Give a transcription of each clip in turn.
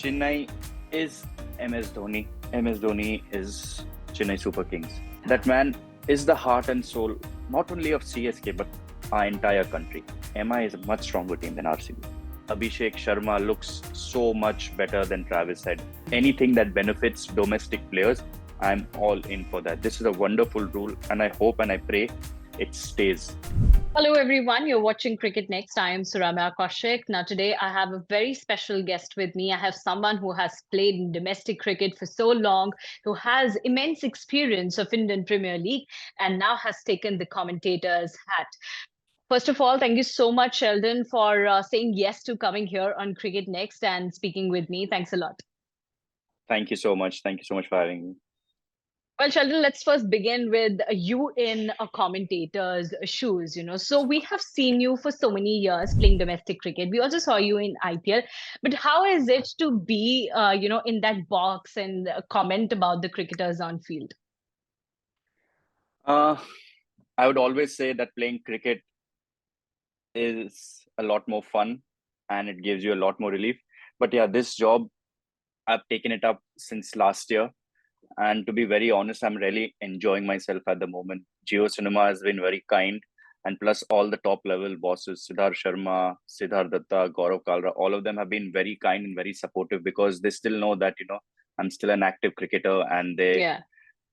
Chennai is MS Dhoni. MS Dhoni is Chennai Super Kings. That man is the heart and soul not only of CSK but our entire country. MI is a much stronger team than RCB. Abhishek Sharma looks so much better than Travis Head. Anything that benefits domestic players, I'm all in for that. This is a wonderful rule, and I hope and I pray it stays. Hello, everyone. You're watching Cricket Next. I am Suramya Kaushik. Now, today I have a very special guest with me. I have someone who has played in domestic cricket for so long, who has immense experience of Indian Premier League, and now has taken the commentator's hat. First of all, thank you so much, Sheldon, for saying yes to coming here on Cricket Next and speaking with me. Thanks a lot. Thank you so much. Thank you so much for having me. Well, Sheldon, let's first begin with you in a commentator's shoes. So we have seen you for so many years playing domestic cricket. We also saw you in IPL. But how is it to be, in that box and comment about the cricketers on field? I would always say that playing cricket is a lot more fun and it gives you a lot more relief. But yeah, this job, I've taken it up since last year. And to be very honest, I'm really enjoying myself at the moment. Geo Cinema has been very kind. And plus all the top level bosses, Siddhar Sharma, Siddhar Datta, Gaurav Kalra, all of them have been very kind and very supportive because they still know that, I'm still an active cricketer and they Yeah.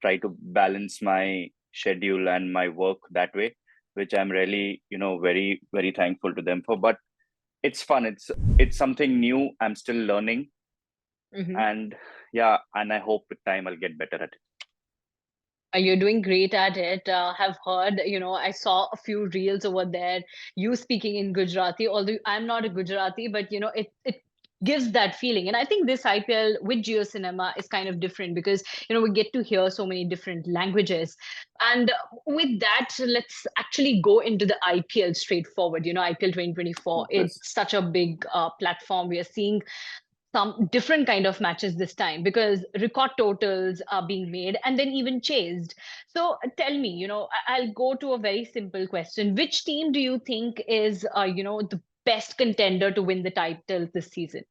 try to balance my schedule and my work that way, which I'm really, very, very thankful to them for. But it's fun. It's something new. I'm still learning. Mm-hmm. And yeah, and I hope with time I'll get better at it. You're doing great at it. Have heard, I saw a few reels over there, you speaking in Gujarati, although I'm not a Gujarati, but it gives that feeling. And I think this IPL with Geo Cinema is kind of different because, we get to hear so many different languages. And with that, let's actually go into the IPL straightforward. IPL 2024, Yes. it's such a big platform. We are seeing some different kind of matches this time because record totals are being made and then even chased. So tell me, I'll go to a very simple question. Which team do you think is, the best contender to win the title this season?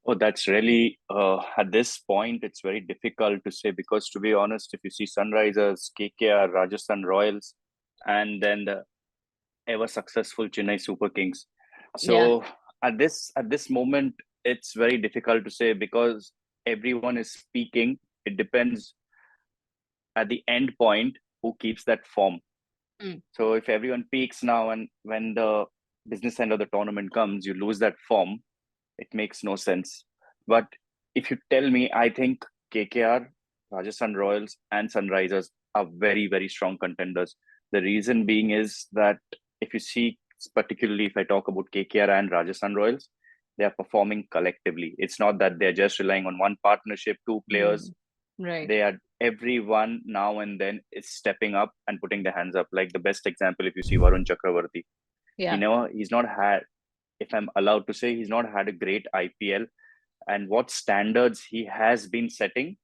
Oh, that's really, at this point, it's very difficult to say because, to be honest, if you see Sunrisers, KKR, Rajasthan Royals, and then the ever successful Chennai Super Kings. Yeah. So at this moment, it's very difficult to say because everyone is speaking. It depends at the end point who keeps that form. Mm. So if everyone peaks now and when the business end of the tournament comes, you lose that form, it makes no sense. But if you tell me, I think KKR, Rajasthan Royals, and Sunrisers are very, very strong contenders. The reason being is that if you see, particularly if I talk about KKR and Rajasthan Royals, they are performing collectively. It's not that they're just relying on one partnership, two players. Right. They are everyone now and then is stepping up and putting their hands up. Like the best example, if you see Varun Chakravarti, Yeah. he's not had, if I'm allowed to say, he's not had a great IPL. And what standards he has been setting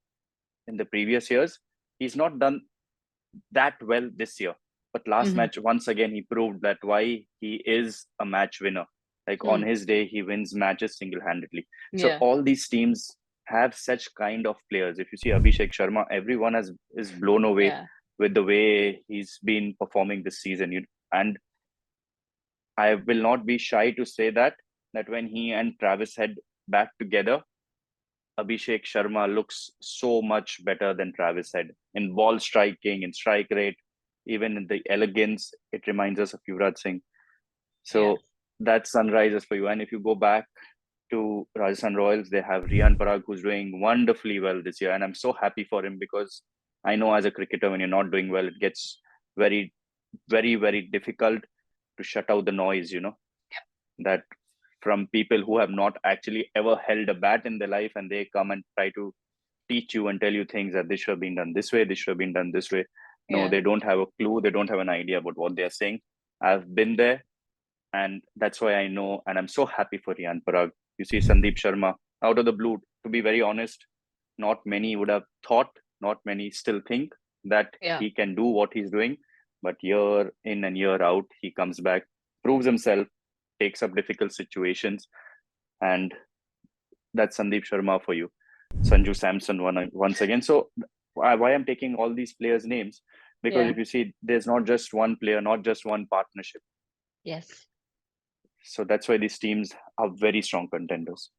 in the previous years, he's not done that well this year. But last Mm-hmm. match, once again, he proved that why he is a match winner. Like on Mm. his day, he wins matches single-handedly. So Yeah. all these teams have such kind of players. If you see Abhishek Sharma, everyone is blown away Yeah. with the way he's been performing this season. And I will not be shy to say that when he and Travis Head back together, Abhishek Sharma looks so much better than Travis Head in ball striking, in strike rate, even in the elegance. It reminds us of Yuvraj Singh. Yeah. So that's Sunrisers for you. And if you go back to Rajasthan Royals, they have Rian Parag, who's doing wonderfully well this year. And I'm so happy for him because I know as a cricketer, when you're not doing well, it gets very, very, very difficult to shut out the noise, that from people who have not actually ever held a bat in their life and they come and try to teach you and tell you things that this should have been done this way, this should have been done this way. No, Yeah. they don't have a clue. They don't have an idea about what they're saying. I've been there and that's why I know. And I'm so happy for Rian Parag. You see Sandeep Sharma out of the blue. To be very honest, not many would have thought, not many still think that Yeah. he can do what he's doing. But year in and year out, he comes back, proves himself, takes up difficult situations, and that's Sandeep Sharma for you, Sanju Samson once again. So why I'm taking all these players' names, because Yeah. if you see, there's not just one player, not just one partnership. Yes. So that's why these teams are very strong contenders.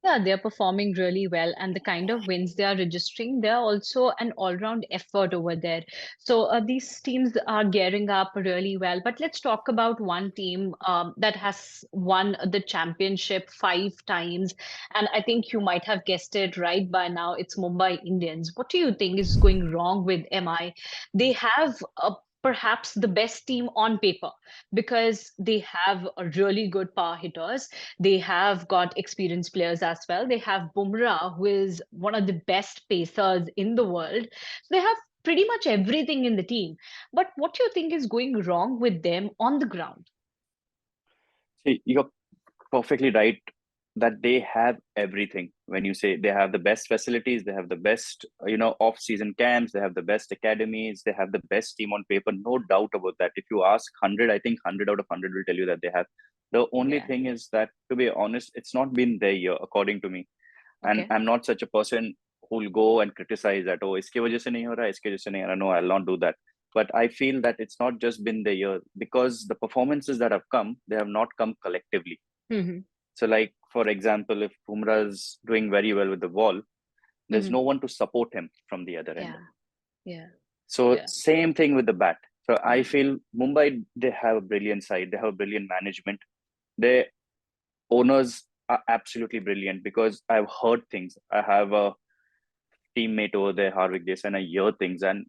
Yeah, they're performing really well, and the kind of wins they are registering, they're also an all-round effort over there. So these teams are gearing up really well. But let's talk about one team that has won the championship 5 times, and I think you might have guessed it right by now. It's Mumbai Indians. What do you think is going wrong with MI? They have perhaps the best team on paper because they have a really good power hitters. They have got experienced players as well. They have Bumrah, who is one of the best pacers in the world. They have pretty much everything in the team. But what do you think is going wrong with them on the ground? See, you're perfectly right that they have everything. When you say they have the best facilities, they have the best, off-season camps, they have the best academies, they have the best team on paper, no doubt about that. If you ask 100, I think 100 out of 100 will tell you that they have. The only Yeah. thing is that, to be honest, it's not been their year, according to me. And Okay. I'm not such a person who'll go and criticize that, oh, iske wajah se nahi ho raha, iske wajah se nahi ho raha. No, I'll not do that. But I feel that it's not just been the year, because the performances that have come, they have not come collectively. Hmm. So, like, for example, if Bumrah is doing very well with the ball, there's Hmm. no one to support him from the other end. Yeah. Yeah. So, Yeah. same thing with the bat. So, I Mm. feel Mumbai, they have a brilliant side, they have a brilliant management. Their owners are absolutely brilliant, because I've heard things. I have a teammate over there, Harvik Desai, and I hear things. And,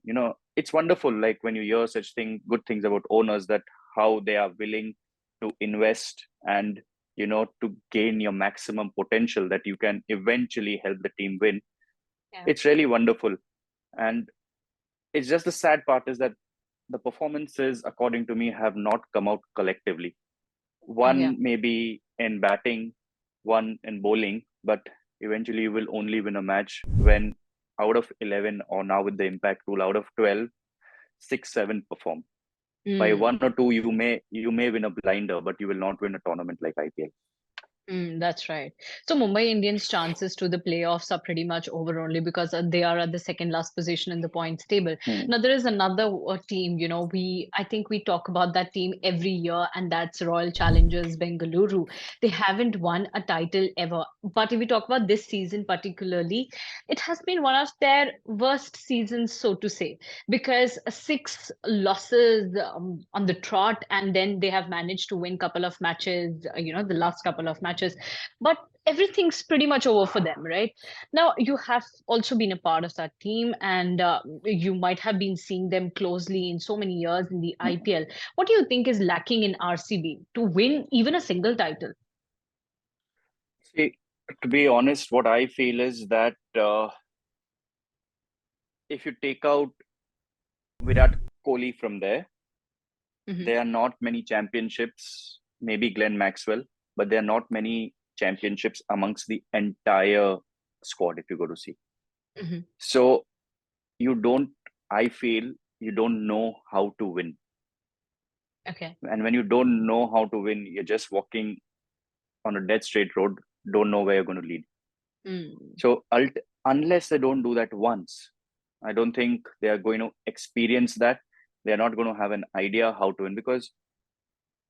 it's wonderful, like when you hear such good things about owners, that how they are willing to invest and, to gain your maximum potential, that you can eventually help the team win. Yeah. It's really wonderful. And it's just the sad part is that the performances, according to me, have not come out collectively. Yeah. One maybe in batting, one in bowling, but eventually you will only win a match when out of 11, or now with the impact rule, out of 12, 6, 7 perform. By one Mm. or two, you may win a blinder, but you will not win a tournament like IPL. That's right. So Mumbai Indians' chances to the playoffs are pretty much over only because they are at the second last position in the points table. Hmm. Now there is another team, I think we talk about that team every year, and that's Royal Challengers Bengaluru. They haven't won a title ever. But if we talk about this season particularly, it has been one of their worst seasons, so to say, because 6 losses on the trot, and then they have managed to win couple of matches, the last couple of matches, but everything's pretty much over for them, right? Now you have also been a part of that team, and you might have been seeing them closely in so many years in the IPL. What do you think is lacking in RCB to win even a single title? See, to be honest, what I feel is that if you take out Virat Kohli from there, Hmm. there are not many championships, maybe Glenn Maxwell, but there are not many championships amongst the entire squad if you go to see. Hmm. So you don't, I feel, you don't know how to win. Okay. And when you don't know how to win, you're just walking on a dead straight road, don't know where you're going to lead. Mm. So unless they don't do that once, I don't think they are going to experience that. They're not going to have an idea how to win, because,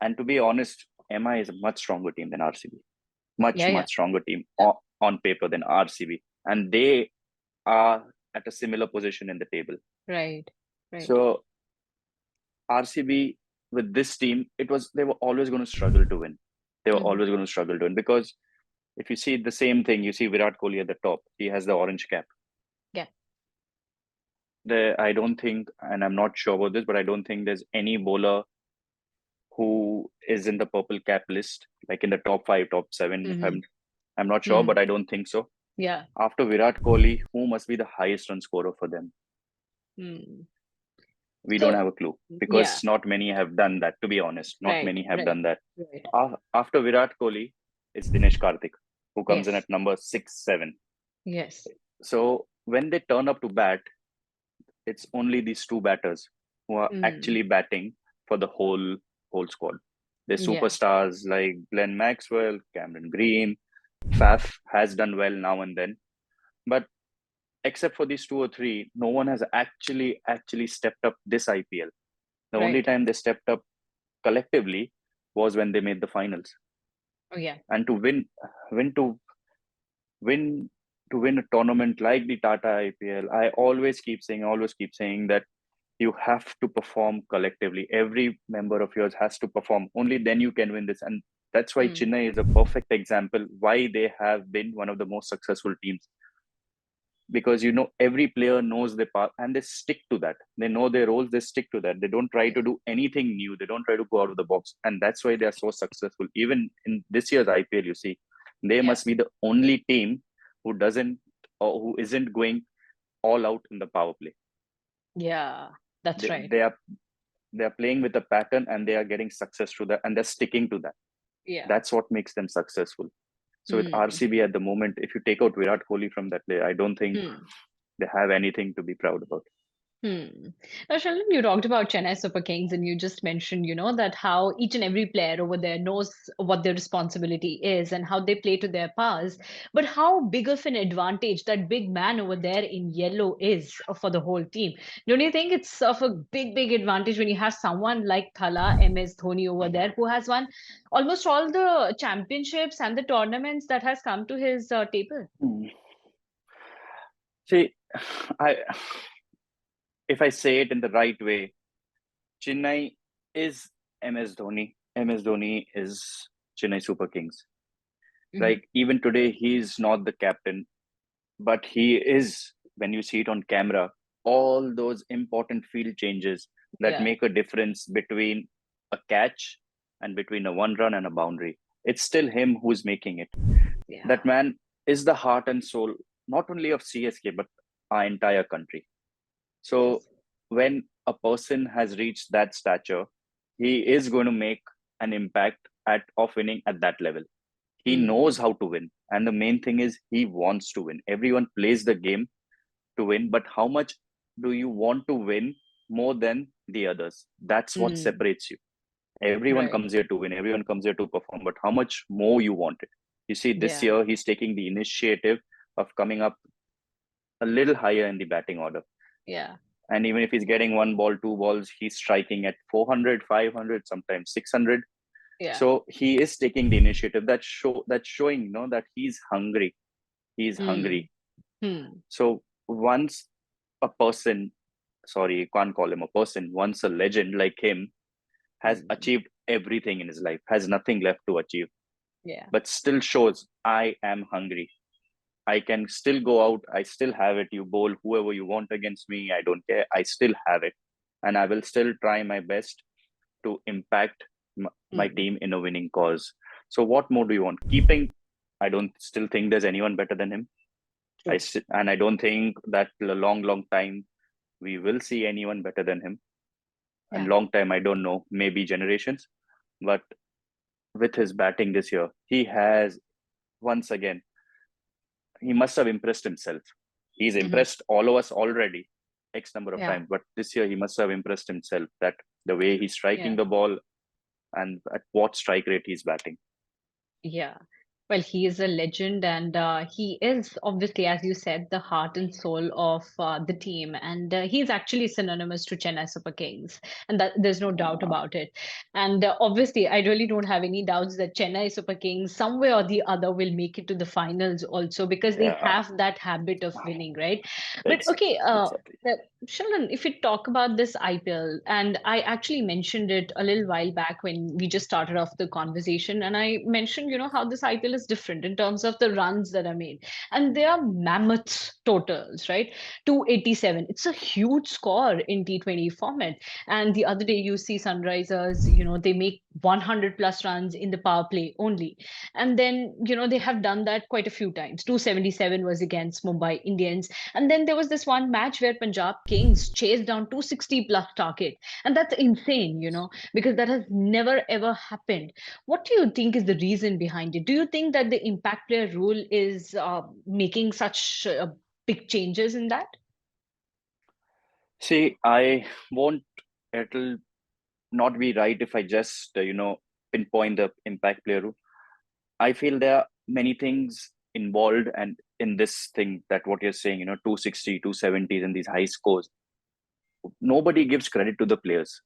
and to be honest, MI is a much stronger team than RCB. Much, Yeah, yeah. much stronger team on paper than RCB. And they are at a similar position in the table. Right. Right. So RCB with this team, they were always going to struggle to win. They were Hmm. always going to struggle to win, because if you see the same thing, you see Virat Kohli at the top. He has the orange cap. Yeah. I don't think, and I'm not sure about this, but I don't think there's any bowler who is in the purple cap list, like in the top 5, top 7. If Hmm. I'm not sure, but Hmm. I don't think so. Yeah. After Virat Kohli, who must be the highest run scorer for them? Hmm. We don't So, have a clue, yeah. because not many have done that. To be honest, not Right. many have Right. done that. Right. After Virat Kohli, it's Dinesh Karthik, who comes in Yes. at number 6, 7. Yes. So when they turn up to bat, it's only these two batters who are Mm. actually batting for the whole squad. They're Yeah. superstars like Glenn Maxwell, Cameron Green, Faf has done well now and then, but except for these two or three, no one has actually stepped up this IPL. The only Right. time they stepped up collectively was when they made the finals. Oh yeah. And to win to win win a tournament like the Tata IPL, I always keep saying that you have to perform collectively. Every member of yours has to perform. Only then you can win this. And that's why Hmm. Chennai is a perfect example why they have been one of the most successful teams. Because every player knows their part and they stick to that. They know their roles, they stick to that. They don't try to Yeah. do anything new. They don't try to go out of the box. And that's why they are so successful. Even in this year's IPL, you see, they Yeah. must be the only team who doesn't or who isn't going all out in the power play. Yeah. That's They, right. they are they are playing with a pattern and they are getting success to that and they're sticking to that. Yeah. That's what makes them successful. So with Hmm. RCB at the moment, if you take out Virat Kohli from that play, I don't think Hmm. they have anything to be proud about. Hmm. Now, Sheldon, you talked about Chennai Super Kings, and you just mentioned, that how each and every player over there knows what their responsibility is and how they play to their powers. But how big of an advantage that big man over there in yellow is for the whole team? Don't you think it's of a big, big advantage when you have someone like Thala MS Dhoni over there who has won almost all the championships and the tournaments that has come to his table? Hmm. See, I if I say it in the right way, Chennai is MS Dhoni. MS Dhoni is Chennai Super Kings. Hmm. Like even today, he's not the captain, but he is, when you see it on camera, all those important field changes that Yeah. make a difference between a catch and between a one run and a boundary. It's still him who's making it. That Yeah. man is the heart and soul, not only of CSK, but our entire country. So Yes. when a person has reached that stature, he is going to make an impact of winning at that level. He knows Hmm. how to win. And the main thing is he wants to win. Everyone plays the game to win, but how much do you want to win more than the others? That's what Hmm. separates you. Everyone Right. comes here to win, everyone comes here to perform, but how much more you want it? You see, this Yeah. year he's taking the initiative of coming up a little higher in the batting order. Yeah. And even if he's getting one ball, two balls, he's striking at 400, 500, sometimes 600. Yeah. So he is taking the initiative. That's showing, that he's hungry. He's Hmm. hungry. Hmm. So once a person, sorry, you can't call him a person, once a legend like him has Hmm. achieved everything in his life, has nothing left to achieve, Yeah. but still shows, I am hungry. I can still go out. I still have it. You bowl whoever you want against me. I don't care. I still have it. And I will still try my best to impact my Hmm. team in a winning cause. So, what more do you want? Keeping, I don't still think there's anyone better than him. True. And I don't think that a long, long time we will see anyone better than him. And Yeah. long time, I don't know, maybe generations. But with his batting this year, he has once again, he must have impressed himself. He's Hmm. impressed all of us already, X number of Yeah. times. But this year, he must have impressed himself that the way he's striking Yeah. the ball and at what strike rate he's batting. Yeah. Well, he is a legend, and he is obviously, as you said, the heart and soul of the team. And he's actually synonymous to Chennai Super Kings, and that there's no doubt Uh, about it. And obviously, I really don't have any doubts that Chennai Super Kings, some way or the other, will make it to the finals also because they yeah, have that habit of winning, right? But okay, exactly, exactly. Sheldon, if we talk about this IPL, and I actually mentioned it a little while back when we just started off the conversation, and I mentioned, how this IPL is different in terms of the runs that are made. And they are mammoth totals, right? 287. It's a huge score in T20 format. And the other day, you see Sunrisers, they make 100 plus runs in the power play only. And then, they have done that quite a few times. 277 was against Mumbai Indians, and then there was this one match where Punjab Kings chased down 260 plus target. And that's insane, because that has never ever happened. What do you think is the reason behind it? Do you think that the impact player rule is making such big changes in that? See, I won't, it'll not be right if I just, pinpoint the impact player rule. I feel there are many things involved, and in this thing that what you're saying, 260, 270s and these high scores, nobody gives credit to the players.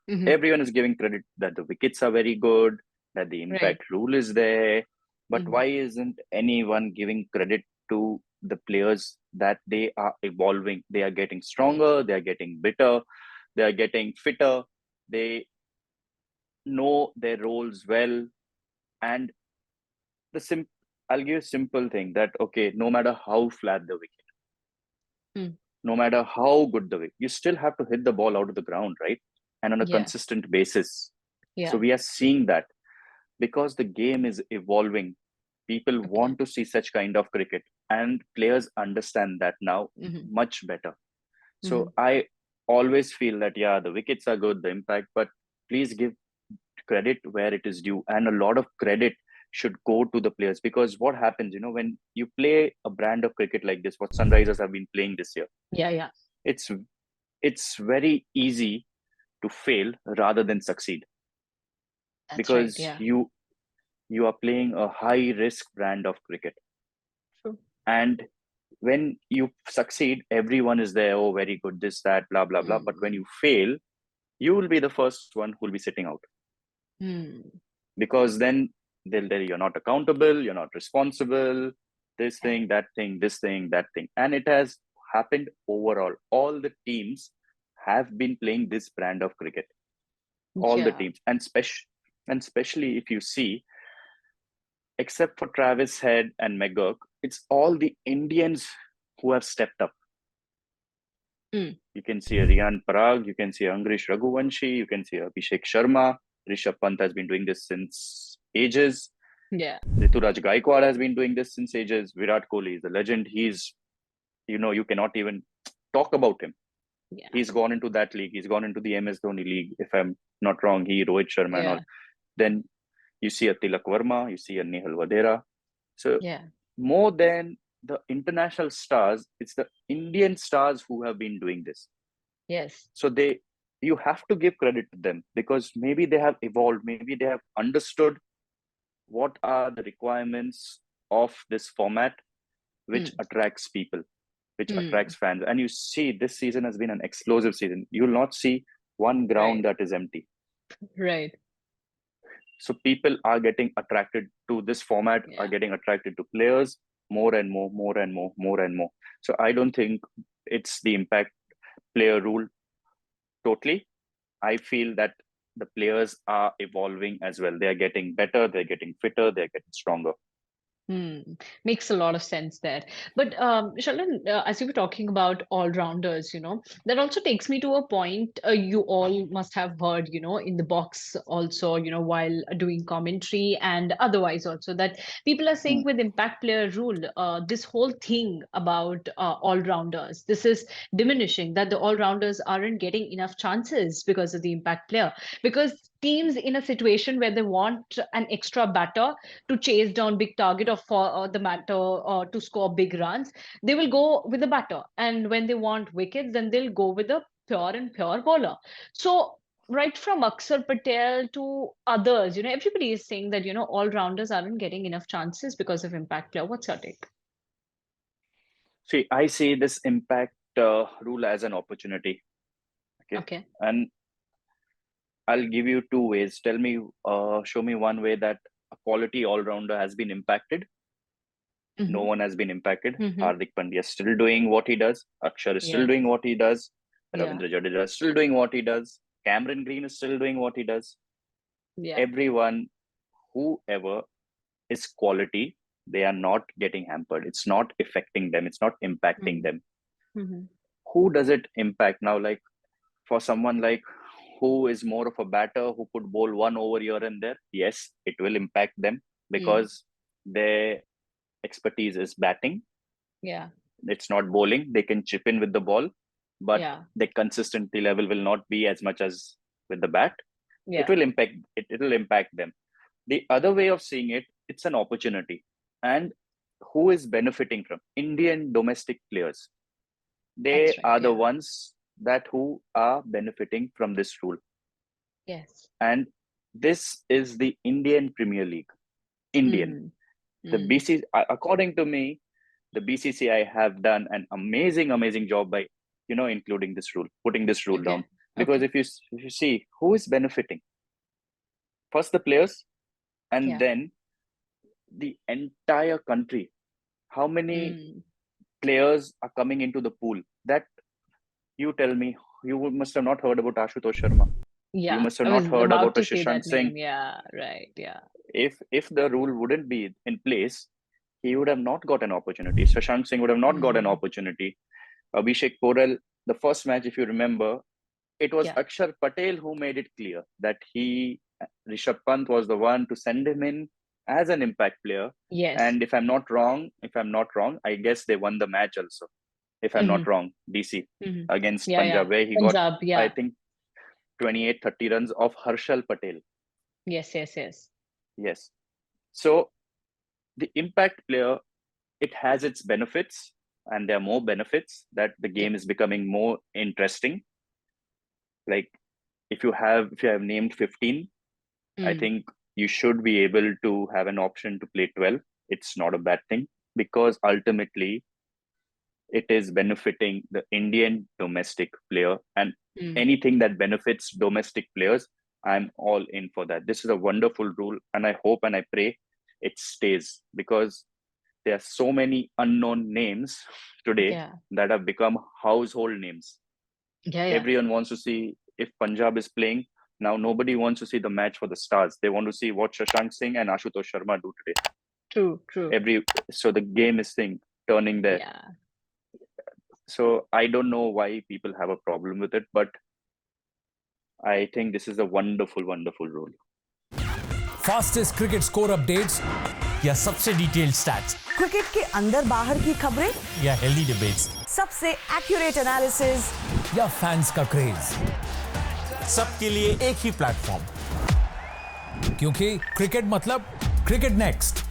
Everyone is giving credit that the wickets are very good, that the Right. impact rule is there. But why isn't anyone giving credit to the players that they are evolving? They are getting Right. stronger, they are getting better, they are getting fitter, they know their roles well. And the I'll give you a simple thing that, okay, no matter how flat the wicket, Mm. no matter how good the wicket, you still have to hit the ball out of the ground, right? And on a Yeah. consistent basis. So Yeah. we are seeing that because the game is evolving, people Okay. want to see such kind of cricket, and players understand that now Mm-hmm. much better. Mm-hmm. So I always feel that, yeah, the wickets are good, the impact, but please give credit where it is due, and a lot of credit should go to the players. Because what happens, when you play a brand of cricket like this, what Sunrisers have been playing this year, Yeah. Yeah. it's it's very easy to fail rather than succeed, That's right. because Yeah. you are playing a high risk brand of cricket. True. And when you succeed, everyone is there, oh, very good, this, that, blah, blah, blah. But when Mm. you fail, you will be the first one who will be sitting out, Mm. because then they'll tell you you're not accountable, you're not responsible, this Yeah. thing, that thing, this thing, that thing. And it has happened overall. All the teams have been playing this brand of cricket, all the Yeah. teams. And especially if you see, except for Travis Head and McGurk, it's all the Indians who have stepped up. Mm. You can see a Riyan Parag, you can see Angrish Raghuvanshi, you can see Abhishek Sharma. Rishabh Pant has been doing this since ages. Yeah. Rituraj Gaikwad has been doing this since ages. Virat Kohli is a legend. You cannot even talk about him. Yeah. He's gone into that league. He's gone into the MS Dhoni league, if I'm not wrong. Rohit Sharma and all. Yeah. Then you see a Tilak Verma, you see a Nehal Vadera. So Yeah. more than the international stars, it's the Indian stars who have been doing this. Yes. So you have to give credit to them, because maybe they have evolved, maybe they have understood what are the requirements of this format, which Mm. attracts people, which Mm. attracts fans. And you see, this season has been an explosive season. You will not see one ground Right. that is empty. Right. So people are getting attracted to this format, are Yeah. getting attracted to players more and more, more and more, more and more. So I don't think it's the impact player rule totally. I feel that the players are evolving as well. They're getting better, they're getting fitter, they're getting stronger. Hmm. Makes a lot of sense there. But Sheldon, as you were talking about all-rounders, that also takes me to a point you all must have heard, in the box also, while doing commentary and otherwise also, that people are saying Hmm. with impact player rule, this whole thing about all-rounders, this is diminishing, that the all-rounders aren't getting enough chances because of the impact player. Because teams in a situation where they want an extra batter to chase down big target or for the matter or to score big runs, they will go with the batter. And when they want wickets, then they'll go with a pure bowler. So right from Akshar Patel to others, everybody is saying that, all rounders aren't getting enough chances because of impact player. What's your take? See, I see this impact rule as an opportunity. Okay. Okay. And I'll give you two ways. Show me one way that a quality all rounder has been impacted. No Mm-hmm. one has been impacted. Mm-hmm. Hardik Pandya is still doing what he does. Akshar is still Yeah. doing what he does. Yeah. Ravindra Jadeja is still doing what he does. Cameron Green is still doing what he does. Yeah. Everyone, whoever is quality, they are not getting hampered. It's not affecting them. It's not impacting them. Mm-hmm. Who does it impact now? Like for someone like who is more of a batter who could bowl one over here and there, yes, it will impact them Mm. because their expertise is batting. Yeah. It's not bowling. They can chip in with the ball, but Yeah. the consistency level will not be as much as with the bat. It Yeah. will impact it will impact them. The other way of seeing it, it's an opportunity. And who is benefiting from Indian domestic players? They That's right. are the Yeah. ones that who are benefiting from this rule. Yes. And this is the Indian Premier League. Indian. Mm. The according to me, the BCCI have done an amazing job by, including this rule, putting this rule down. Because if you see who is benefiting, first the players, and then the entire country. How many players are coming into the pool? That, you tell me, you must have not heard about Ashutosh Sharma. Yeah, You must have I not was heard about about a to say Shashank that name. Singh. Yeah, right. Yeah. If the rule wouldn't be in place, he would have not got an opportunity. Shashank Singh would have not got an opportunity. Abhishek Porel, the first match, if you remember, it was Akshar Patel who made it clear that Rishabh Pant was the one to send him in as an impact player. Yes. And if I'm not wrong, I guess they won the match also. If I'm not wrong, DC against Punjab, where he Punjab, got, I think, 28-30 runs of Harshal Patel. Yes. So the impact player, it has its benefits, and there are more benefits that the game is becoming more interesting. Like if you have named 15, I think you should be able to have an option to play 12. It's not a bad thing, because ultimately it is benefiting the Indian domestic player, and anything that benefits domestic players, I'm all in for that. This is a wonderful rule, and I hope and I pray it stays, because there are so many unknown names today that have become household names. Everyone wants to see if Punjab is playing. Now nobody wants to see the match for the stars. They want to see what Shashank Singh and Ashutosh Sharma do today. True. So the game is turning there. Yeah. So I don't know why people have a problem with it, but I think this is a wonderful rule. Fastest cricket score updates या सबसे detailed stats? Cricket के अंदर बाहर की खबरें या healthy debates? सबसे accurate analysis या fans का craze? सबके लिए एक ही प्लेटफॉर्म, क्योंकि क्रिकेट मतलब क्रिकेट नेक्स्ट।